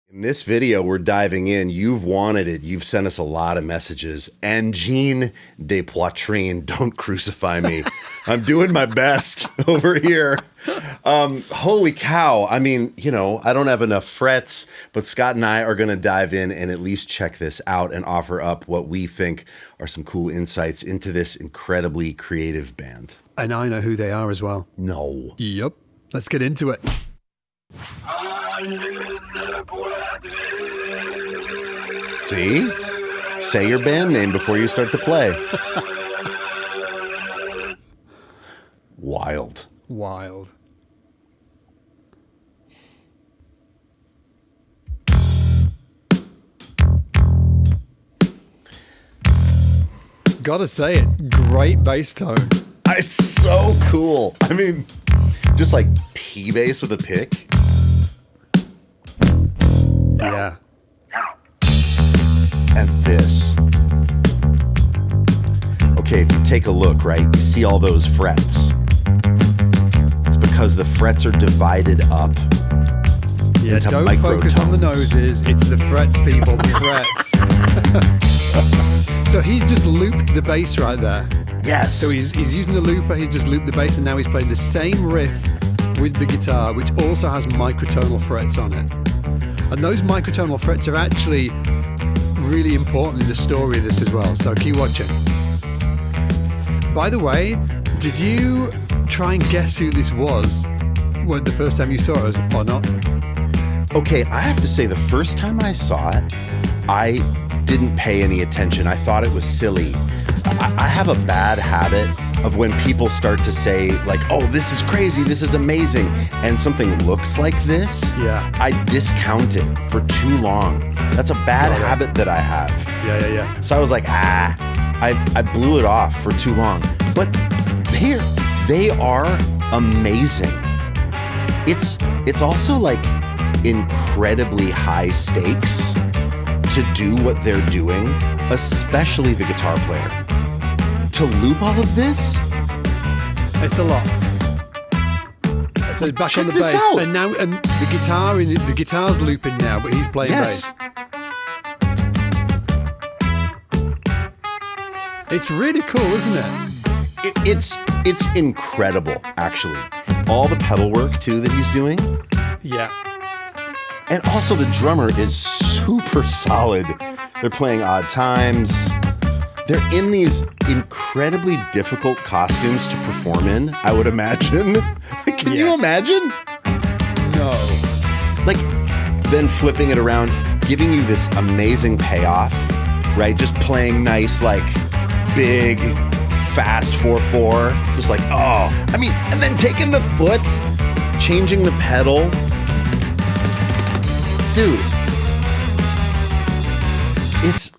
In this video, we're diving in. You've wanted it. You've sent us a lot of messages. Angine de Poitrine, don't crucify me. I'm doing my best over here. Holy cow. I mean, you know, I don't have enough frets, but Scott and I are going to dive in and at least check this out and offer up what we think are some cool insights into this incredibly creative band. And I know who they are as well. No. Yep. Let's get into it. See? Say your band name before you start to play. Wild. Wild. Gotta say it, great bass tone. It's so cool. I mean, just like P bass with a pick. Yeah. And this. Okay, if you take a look, right, you see all those frets. It's because the frets are divided up into don't microtones. Focus on the noses, it's the frets, people, the frets. So he's just looped the bass right there. Yes. So he's using the looper, he's just looped the bass, and now he's playing the same riff with the guitar, which also has microtonal frets on it. And those microtonal frets are actually really important in the story of this as well, so keep watching. By the way, did you try and guess who this was when the first time you saw it or not? Okay, I have to say the first time I saw it, I didn't pay any attention. I thought it was silly. I have a bad habit of when people start to say like, oh, this is crazy, this is amazing, and something looks like this, I discount it for too long. That's a bad habit that I have. Yeah. So I was like, I blew it off for too long. But here, they are amazing. It's also like incredibly high stakes to do what they're doing, especially the guitar player. To loop all of this? It's a lot. So he's back on the bass, out. and now the guitar's looping now, but he's playing bass. It's really cool, isn't it? It's incredible, actually. All the pedal work too that he's doing. Yeah. And also the drummer is super solid. They're playing odd times. They're in these incredibly difficult costumes to perform in, I would imagine. Can you imagine? No. Like, then flipping it around, giving you this amazing payoff, right? Just playing nice, like, big, fast 4/4. Just like, oh. I mean, and then taking the foot, changing the pedal. Dude.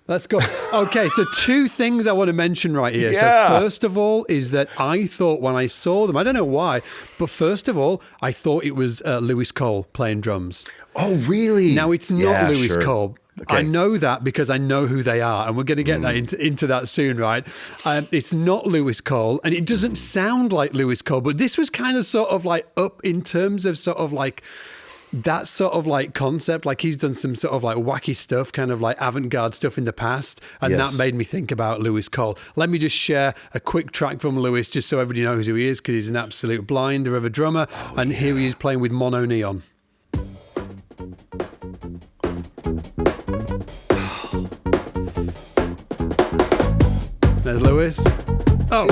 Let's go. Okay, so two things I want to mention right here. Yeah. So first of all is that I thought when I saw them, I don't know why, but first of all, I thought it was Lewis Cole playing drums. Oh, really? Now, it's not Lewis Cole. Okay. I know that because I know who they are, and we're going to get that into that soon, right? It's not Lewis Cole, and it doesn't sound like Lewis Cole, but this was kind of sort of like up in terms of sort of like that sort of like concept. Like he's done some sort of like wacky stuff, kind of like Avant Garde stuff in the past, and that made me think about Lewis Cole. Let me just share a quick track from Lewis just so everybody knows who he is, because he's an absolute blinder of a drummer. Here he is playing with mono neon. There's Lewis. Oh.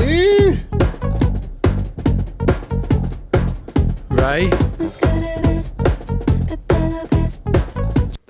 Ray.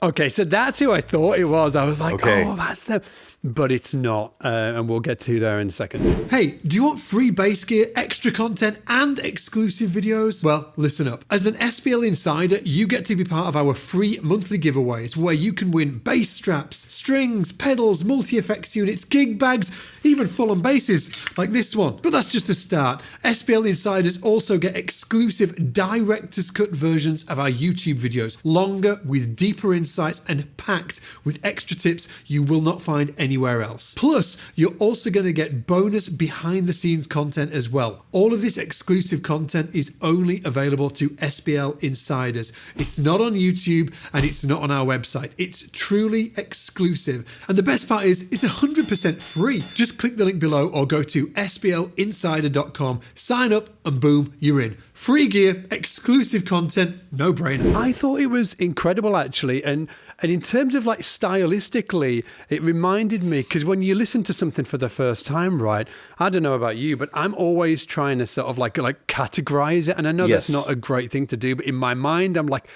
Okay, so that's who I thought it was. I was like, oh, that's them. But it's not, and we'll get to there in a second. Hey, do you want free bass gear, extra content, and exclusive videos? Well, listen up. As an SPL Insider, you get to be part of our free monthly giveaways where you can win bass straps, strings, pedals, multi-effects units, gig bags, even full-on basses like this one. But that's just the start. SPL Insiders also get exclusive director's cut versions of our YouTube videos, longer with deeper insights and packed with extra tips you will not find anywhere anywhere else. Plus, you're also going to get bonus behind the scenes content as well. All of this exclusive content is only available to SBL insiders. It's not on YouTube and it's not on our website. It's truly exclusive. And the best part is it's 100% free. Just click the link below or go to sblinsider.com, sign up, and boom, you're in. Free gear, exclusive content, no brainer. I thought it was incredible actually. And in terms of like stylistically, it reminded me, because when you listen to something for the first time, right, I don't know about you, but I'm always trying to sort of like categorize it. And I know that's not a great thing to do, but in my mind, I'm like,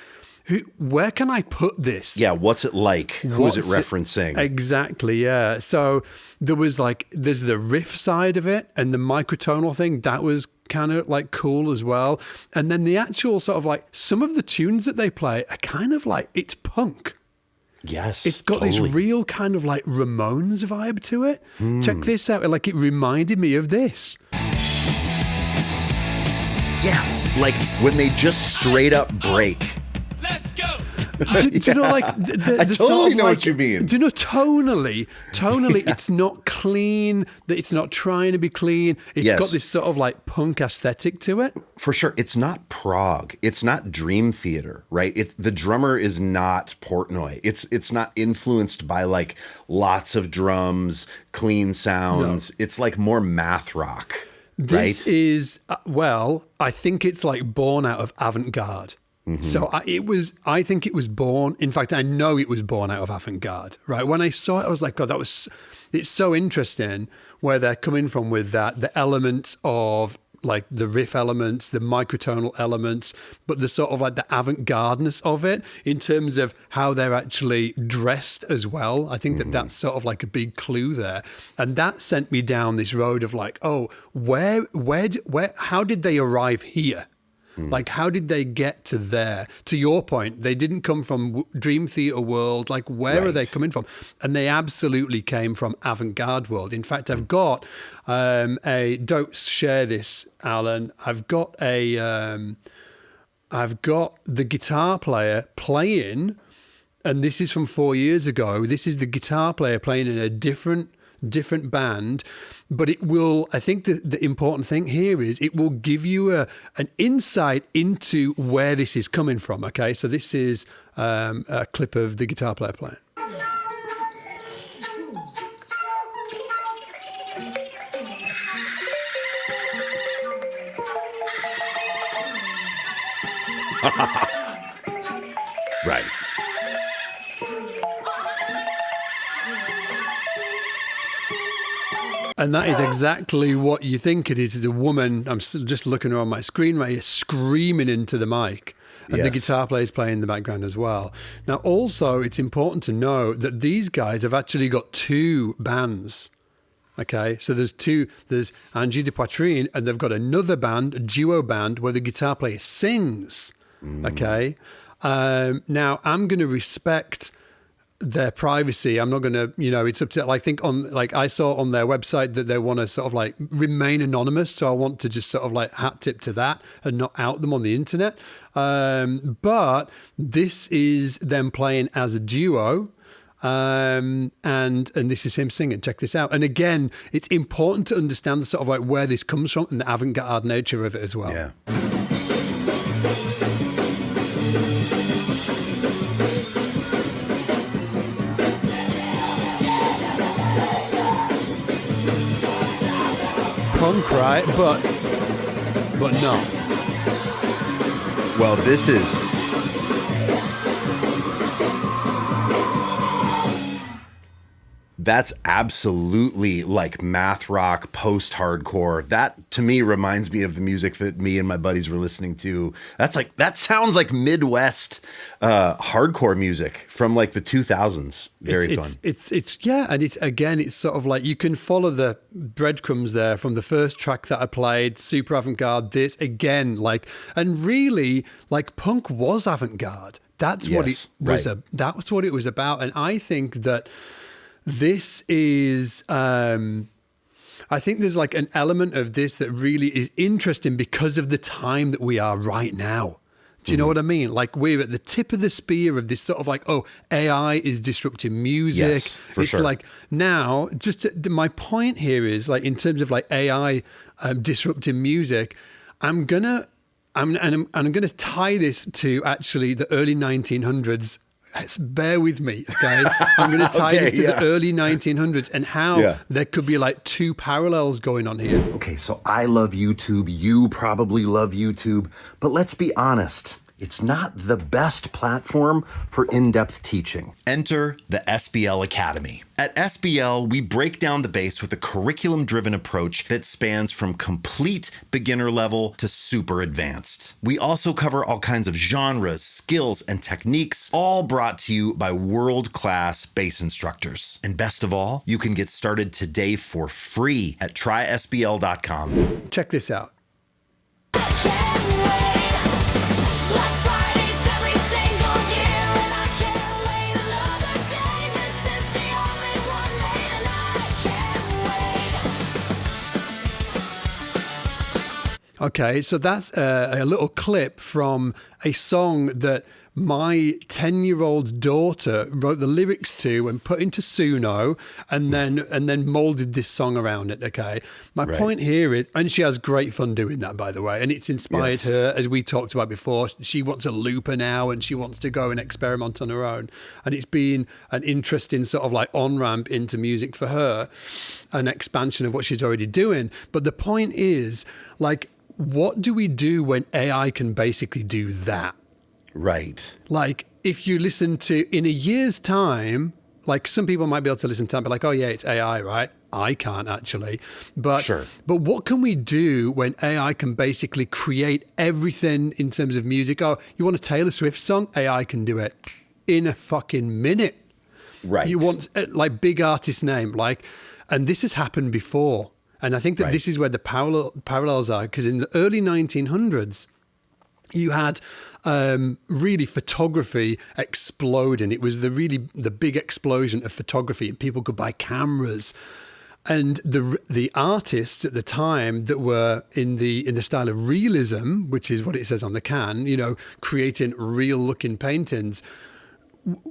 where can I put this? Yeah, what's it like? Who is it referencing? Exactly, yeah. So there's the riff side of it and the microtonal thing, that was kind of like cool as well. And then the actual sort of like, some of the tunes that they play are kind of like, it's punk. Yes, it's got this real kind of like Ramones vibe to it. Check this out. Like it reminded me of this. Yeah, like when they just straight up break. Let's go. Do you know, like I totally know what you mean. Do you know, tonally, it's not clean. That it's not trying to be clean. It's got this sort of like punk aesthetic to it. For sure, it's not prog. It's not Dream Theater, right? The drummer is not Portnoy. It's not influenced by like lots of drums, clean sounds. No. It's like more math rock. This is I think it's like born out of Avant Garde. Mm-hmm. So I think it was born, in fact, I know it was born out of Avant Garde, right? When I saw it, I was like, God, it's so interesting where they're coming from with that, the elements of like the riff elements, the microtonal elements, but the sort of like the avant-gardeness of it in terms of how they're actually dressed as well. I think that's sort of like a big clue there. And that sent me down this road of like, oh, how did they arrive here? Like, how did they get to there? To your point, they didn't come from Dream Theater world. Like, where are they coming from? And they absolutely came from avant-garde world. In fact, I've got don't share this, Alan. I've got the guitar player playing, and this is from 4 years ago. This is the guitar player playing in a different band, but it will, I think the important thing here is it will give you an insight into where this is coming from. Okay, so this is a clip of the guitar player playing. Right. And that is exactly what you think it is. It's a woman, I'm just looking on my screen right here, screaming into the mic. And the guitar player is playing in the background as well. Now, also, it's important to know that these guys have actually got two bands. Okay, so there's Angine de Poitrine, and they've got another band, a duo band, where the guitar player sings. Okay, now I'm going to respect their privacy. I'm not going to, it's up to, I think I saw on their website that they want to sort of like remain anonymous. So I want to just sort of like hat tip to that and not out them on the internet. But this is them playing as a duo. And this is him singing. Check this out. And again, it's important to understand the sort of like where this comes from and the avant-garde nature of it as well. Yeah. Punk, right? But no. Well, this is that's absolutely like math rock, post-hardcore. That to me reminds me of the music that me and my buddies were listening to. That sounds like Midwest hardcore music from like the 2000s. Very fun. It's sort of like you can follow the breadcrumbs there from the first track that I played, super avant-garde. This again, and really, like punk was avant-garde. That's what it was. That's what it was about. And I think that this is, I think there's like an element of this that really is interesting because of the time that we are right now. Do you know what I mean? Like we're at the tip of the spear of this sort of like, oh, AI is disrupting music. Yes, for it's sure. like now, my point here is like in terms of like AI disrupting music, I'm gonna tie this to actually the early 1900s. Bear with me, okay? I'm going to tie this to the early 1900s and how there could be like two parallels going on here. Okay, so I love YouTube. You probably love YouTube. But let's be honest. It's not the best platform for in-depth teaching. Enter the SBL Academy. At SBL, we break down the bass with a curriculum-driven approach that spans from complete beginner level to super advanced. We also cover all kinds of genres, skills, and techniques, all brought to you by world-class bass instructors. And best of all, you can get started today for free at trysbl.com. Check this out. Okay, so that's a little clip from a song that my 10-year-old daughter wrote the lyrics to and put into Suno and then molded this song around it, okay? My point here is, and she has great fun doing that, by the way, and it's inspired her, as we talked about before. She wants a looper now and she wants to go and experiment on her own. And it's been an interesting sort of like on-ramp into music for her, an expansion of what she's already doing. But the point is, like, what do we do when AI can basically do that? Right. Like, if you listen to, in a year's time, like some people might be able to listen to it and be like, oh yeah, it's AI, right? I can't actually. But what can we do when AI can basically create everything in terms of music? Oh, you want a Taylor Swift song? AI can do it in a fucking minute. Right. You want like big artist name, like, and this has happened before. And I think that this is where the parallels are, because in the early 1900s, you had really photography exploding. It was the big explosion of photography, and people could buy cameras. And the artists at the time that were in the style of realism, which is what it says on the can, you know, creating real looking paintings.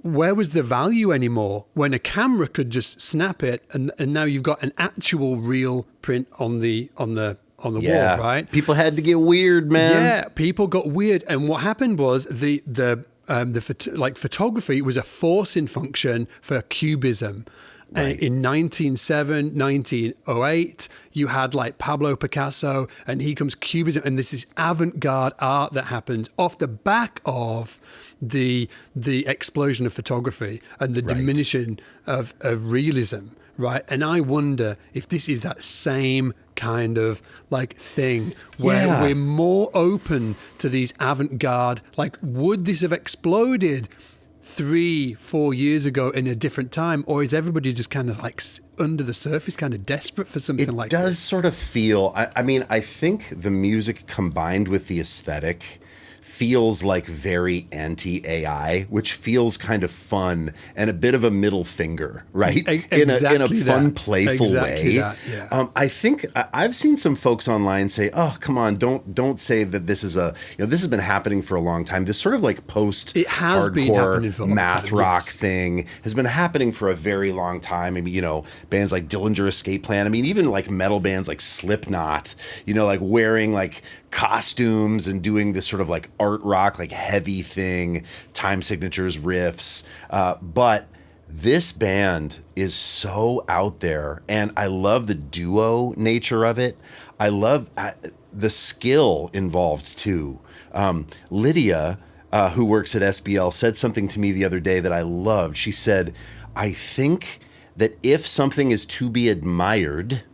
Where was the value anymore when a camera could just snap it and now you've got an actual real print on the wall, right? People had to get weird, man. Yeah, people got weird, and what happened was the photography was a forcing function for cubism. Right. In 1908, you had like Pablo Picasso, and he comes Cubism, and this is avant-garde art that happened off the back of the explosion of photography and the diminishing of realism, right? And I wonder if this is that same kind of like thing where we're more open to these avant-garde, like would this have exploded 3-4 years ago in a different time, or is everybody just kind of like under the surface kind of desperate for something like this? It does sort of feel, I mean, I think the music combined with the aesthetic feels like very anti-AI, which feels kind of fun and a bit of a middle finger, right? In a fun, playful way. That, yeah. I think I've seen some folks online say, "Oh, come on, don't say that this is this has been happening for a long time. This sort of like post-hardcore math rock thing has been happening for a very long time. I mean, you know, bands like Dillinger Escape Plan. I mean, even like metal bands like Slipknot, you know, like wearing like costumes and doing this sort of like art rock, like heavy thing, time signatures, riffs. But this band is so out there, and I love the duo nature of it. I love the skill involved too. Lydia, who works at SBL, said something to me the other day that I loved. She said, I think that if something is to be admired,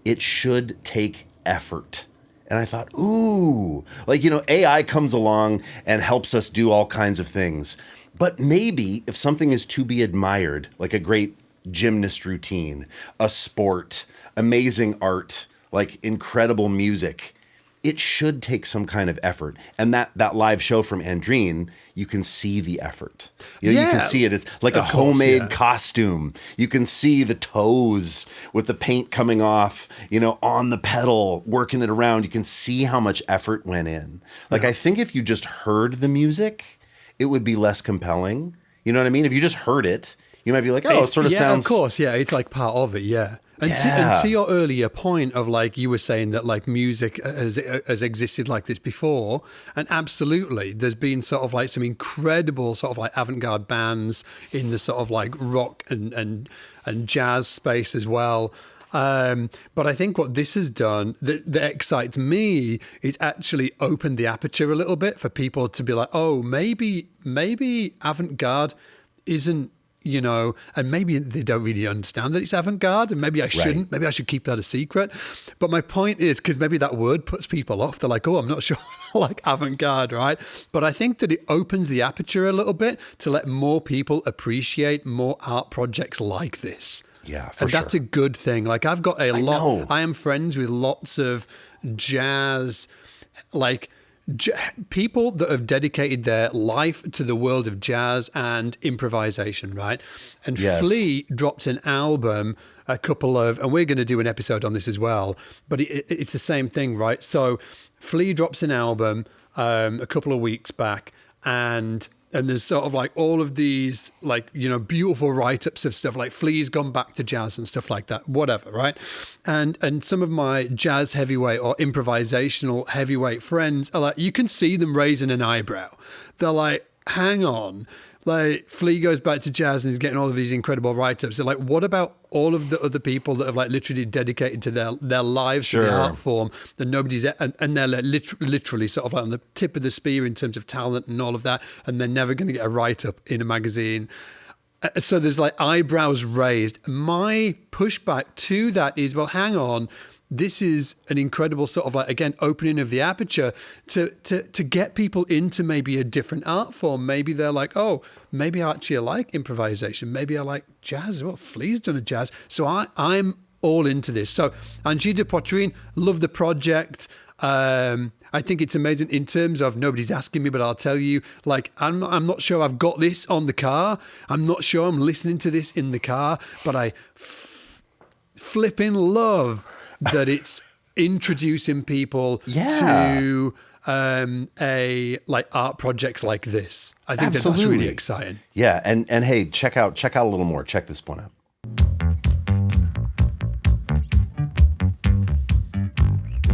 it should take effort. And I thought, ooh, like, you know, AI comes along and helps us do all kinds of things. But maybe if something is to be admired, like a great gymnast routine, a sport, amazing art, like incredible music, it should take some kind of effort. And that live show from Angine, you can see the effort. You can see it. It's like a homemade costume. You can see the toes with the paint coming off, on the pedal, working it around. You can see how much effort went in. Like, I think if you just heard the music, it would be less compelling. You know what I mean? If you just heard it, you might be like, oh, it sort of sounds... of course, yeah. It's like part of it, yeah. And to your earlier point of like, you were saying that like music has existed like this before. And absolutely, there's been sort of like some incredible sort of like avant-garde bands in the sort of like rock and jazz space as well. But I think what this has done that excites me is actually opened the aperture a little bit for people to be like, oh, maybe avant-garde isn't, and maybe they don't really understand that it's avant-garde, and maybe I shouldn't. Right. Maybe I should keep that a secret. But my point is, because maybe that word puts people off. They're like, oh, I'm not sure I like avant-garde, right? But I think that it opens the aperture a little bit to let more people appreciate more art projects like this. Yeah, for sure. And that's a good thing. Like I've got I am friends with lots of jazz, people that have dedicated their life to the world of jazz and improvisation, right? And Flea dropped an album, and we're going to do an episode on this as well, but it's the same thing, right? So Flea drops an album a couple of weeks back, and there's sort of like all of these like, beautiful write-ups of stuff like Flea's gone back to jazz and stuff like that, whatever, right? And some of my jazz heavyweight or improvisational heavyweight friends are like, you can see them raising an eyebrow. They're like, hang on. Like Flea goes back to jazz and he's getting all of these incredible write-ups. They're like, what about all of the other people that have like literally dedicated to their lives to the art form that nobody's and they're like literally sort of like on the tip of the spear in terms of talent and all of that, and they're never going to get a write-up in a magazine. So there's like eyebrows raised. My pushback to that is, well, hang on. This is an incredible sort of like, again, opening of the aperture to get people into maybe a different art form. Maybe they're like, oh, maybe I actually like improvisation. Maybe I like jazz. Well, Flea's done a jazz. So I'm all into this. So Angine de Poitrine, love the project. I think it's amazing in terms of, nobody's asking me, but I'll tell you, like, I'm not sure I've got this on the car. I'm not sure I'm listening to this in the car, but I flipping love that it's introducing people to art projects like this. I think that's really exciting. Yeah, and hey, check out a little more. Check this one out.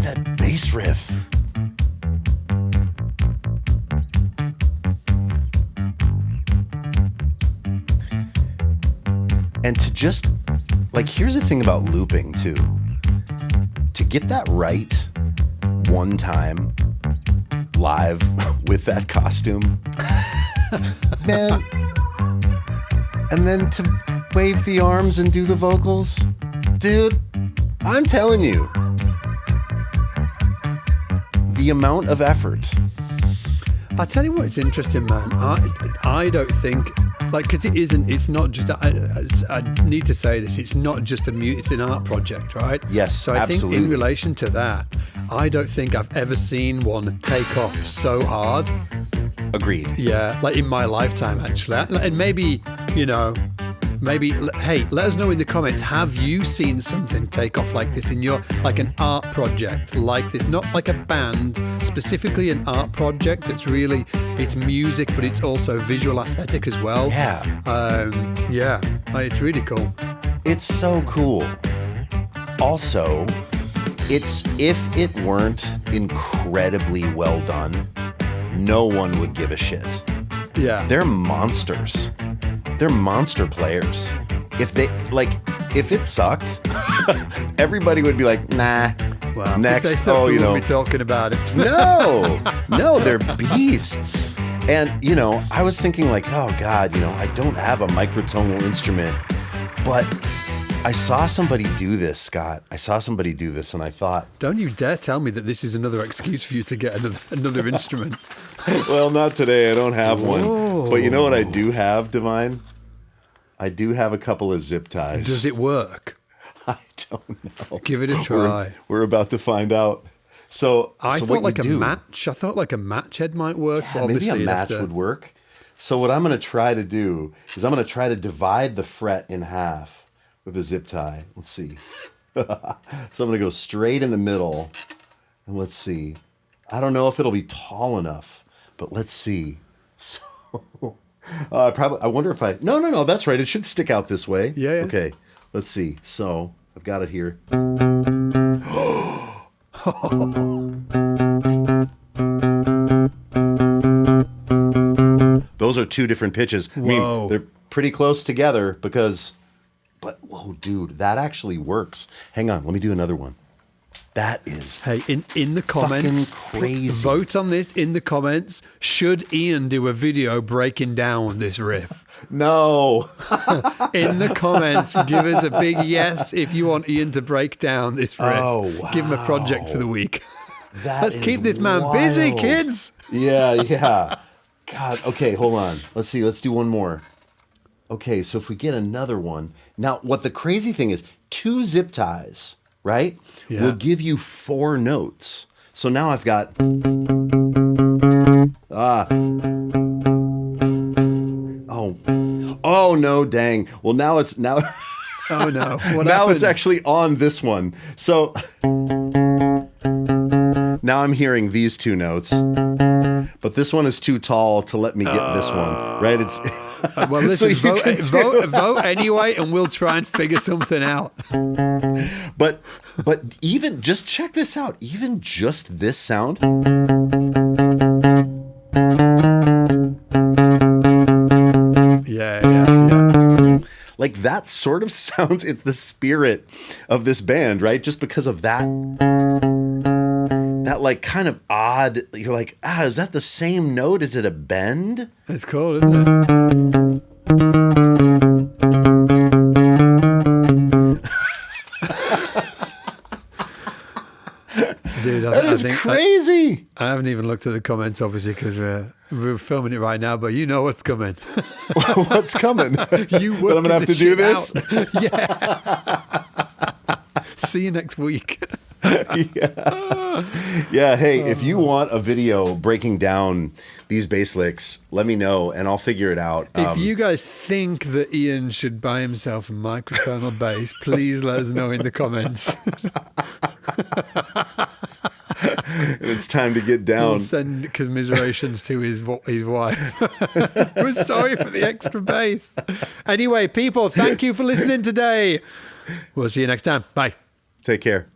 That bass riff. And to just like, here's the thing about looping too. To get that right one time live with that costume, man, and then to wave the arms and do the vocals, dude, I'm telling you, the amount of effort. I'll tell you what, it's interesting, man. I don't think, like, because it's not just, I need to say this, it's not just it's an art project, right? Yes, so I think in relation to that, I don't think I've ever seen one take off so hard. Agreed. Yeah, like in my lifetime, actually. And maybe, hey, let us know in the comments, have you seen something take off like this in your, like an art project like this? Not like a band, specifically an art project that's really, it's music, but it's also visual aesthetic as well. Yeah. It's really cool. It's so cool. Also, if it weren't incredibly well done, no one would give a shit. Yeah. They're monsters. They're monster players. If it sucked, everybody would be like, nah. Well, next. If they we'll be talking about it. No, they're beasts. And I was thinking like, oh God, I don't have a microtonal instrument, but I saw somebody do this, Scott. I saw somebody do this, and I thought, don't you dare tell me that this is another excuse for you to get another instrument. Well, not today. I don't have one. But you know what I do have, Divine? I do have a couple of zip ties. Does it work? I don't know. Give it a try. We're about to find out. So I so thought what like you a do, match. I thought like a match head might work. yeah, but maybe a obviously you'd have match to- would work. So what I'm going to try to do is I'm going to try to divide the fret in half with a zip tie. Let's see. So I'm going to go straight in the middle, and let's see. I don't know if it'll be tall enough, but let's see. So I wonder if no, that's right. It should stick out this way. Yeah, yeah. Okay, let's see. So I've got it here. Those are two different pitches. I Whoa. mean, they're pretty close together but whoa, dude, that actually works. Hang on, let me do another one. That is Hey, in the comments, fucking crazy. vote on this in the comments. Should Ian do a video breaking down this riff? no. In the comments, give us a big yes if you want Ian to break down this riff. Oh, Give him a project wow. for the week. That Let's is keep this man busy, wild. kids. Yeah. God, okay, hold on. Let's see, let's do one more. Okay, so if we get another one. Now, what the crazy thing is, 2 zip ties, right? Yeah. Will give you 4 notes. So now I've got Oh no, dang. Well, now it's Oh no! What now happened? it's actually on this one. So now I'm hearing these 2 notes, but this one is too tall to let me get this one. Right? It's well, listen, So you can do- vote anyway, and we'll try and figure something out. but even just check this out. Even just this sound. Yeah. Like that sort of sounds, it's the spirit of this band, right? Just because of that like kind of odd, you're like, is that the same note? Is it a bend? It's cool, isn't it? Dude, That is crazy. I haven't even looked at the comments, obviously, because we're filming it right now. But you know what's coming. What's coming? You But I'm gonna have to do this. Yeah. See you next week. Yeah. Hey, if you want a video breaking down these bass licks, let me know and I'll figure it out. If you guys think that Ian should buy himself a microtonal bass, please let us know in the comments. It's time to get We'll down. send commiserations to his wife. We're sorry for the extra bass. Anyway, people, thank you for listening today. We'll see you next time. Bye. Take care.